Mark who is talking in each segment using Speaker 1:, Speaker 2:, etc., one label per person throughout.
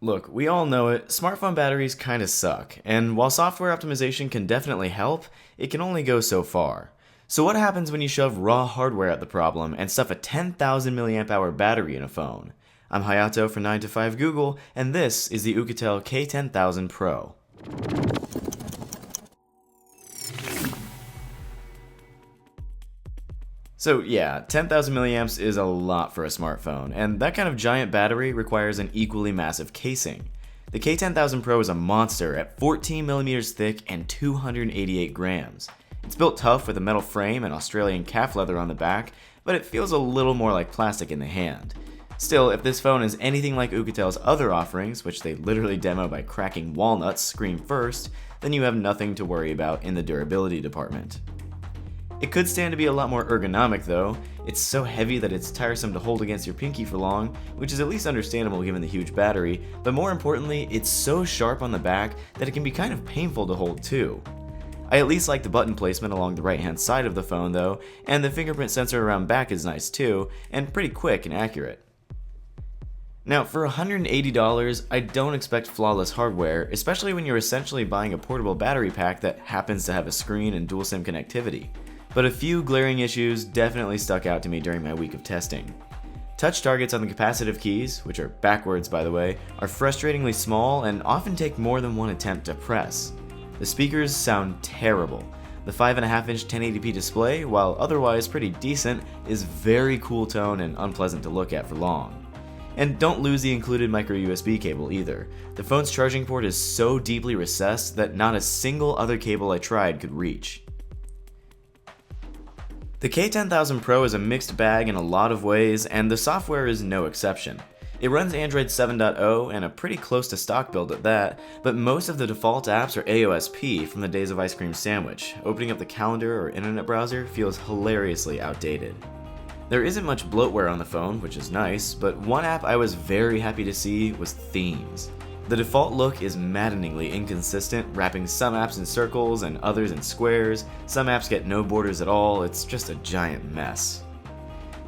Speaker 1: Look, we all know it, smartphone batteries kinda suck, and while software optimization can definitely help, it can only go so far. So what happens when you shove raw hardware at the problem and stuff a 10,000 mAh battery in a phone? I'm Hayato for 9 to 5 Google, and this is the Oukitel K10000 Pro. So yeah, 10,000 milliamps is a lot for a smartphone, and that kind of giant battery requires an equally massive casing. The K10000 Pro is a monster at 14mm thick and 288 grams. It's built tough with a metal frame and Australian calf leather on the back, but it feels a little more like plastic in the hand. Still, if this phone is anything like Oukitel's other offerings, which they literally demo by cracking walnuts screen first, then you have nothing to worry about in the durability department. It could stand to be a lot more ergonomic though. It's so heavy that it's tiresome to hold against your pinky for long, which is at least understandable given the huge battery, but more importantly, it's so sharp on the back that it can be kind of painful to hold too. I at least like the button placement along the right hand side of the phone though, and the fingerprint sensor around back is nice too, and pretty quick and accurate. Now, for $180, I don't expect flawless hardware, especially when you're essentially buying a portable battery pack that happens to have a screen and dual SIM connectivity. But a few glaring issues definitely stuck out to me during my week of testing. Touch targets on the capacitive keys, which are backwards by the way, are frustratingly small and often take more than one attempt to press. The speakers sound terrible. The 5.5-inch 1080p display, while otherwise pretty decent, is very cool tone and unpleasant to look at for long. And don't lose the included micro USB cable either. The phone's charging port is so deeply recessed that not a single other cable I tried could reach. The K10000 Pro is a mixed bag in a lot of ways, and the software is no exception. It runs Android 7.0 and a pretty close to stock build at that, but most of the default apps are AOSP from the days of Ice Cream Sandwich. Opening up the calendar or internet browser feels hilariously outdated. There isn't much bloatware on the phone, which is nice, but one app I was very happy to see was themes. The default look is maddeningly inconsistent, wrapping some apps in circles and others in squares. Some apps get no borders at all. It's just a giant mess.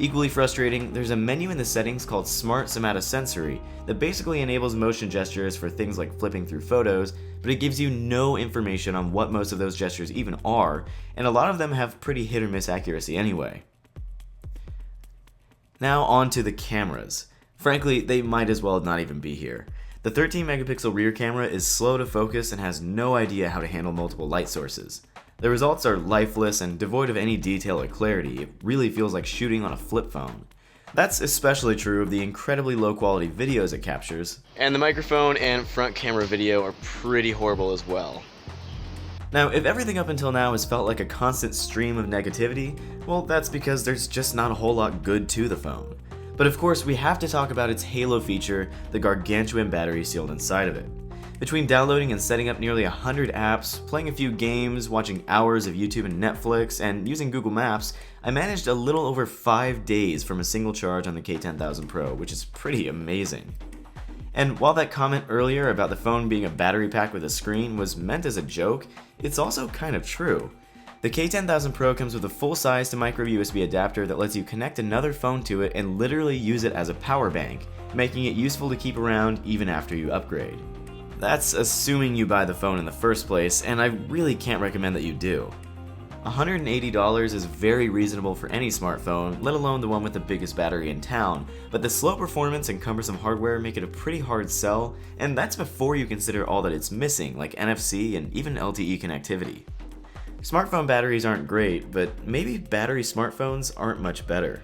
Speaker 1: Equally frustrating, there's a menu in the settings called Smart Somatosensory that basically enables motion gestures for things like flipping through photos, but it gives you no information on what most of those gestures even are, and a lot of them have pretty hit or miss accuracy anyway. Now on to the cameras. Frankly, they might as well not even be here. The 13 megapixel rear camera is slow to focus and has no idea how to handle multiple light sources. The results are lifeless and devoid of any detail or clarity. It really feels like shooting on a flip phone. That's especially true of the incredibly low quality videos it captures, and the microphone and front camera video are pretty horrible as well. Now, if everything up until now has felt like a constant stream of negativity, well, that's because there's just not a whole lot good to the phone. But of course, we have to talk about its halo feature, the gargantuan battery sealed inside of it. Between downloading and setting up nearly 100 apps, playing a few games, watching hours of YouTube and Netflix, and using Google Maps, I managed a little over 5 days from a single charge on the K10000 Pro, which is pretty amazing. And while that comment earlier about the phone being a battery pack with a screen was meant as a joke, it's also kind of true. The K10000 Pro comes with a full-size to micro USB adapter that lets you connect another phone to it and literally use it as a power bank, making it useful to keep around even after you upgrade. That's assuming you buy the phone in the first place, and I really can't recommend that you do. $180 is very reasonable for any smartphone, let alone the one with the biggest battery in town, but the slow performance and cumbersome hardware make it a pretty hard sell, and that's before you consider all that it's missing, like NFC and even LTE connectivity. Smartphone batteries aren't great, but maybe battery smartphones aren't much better.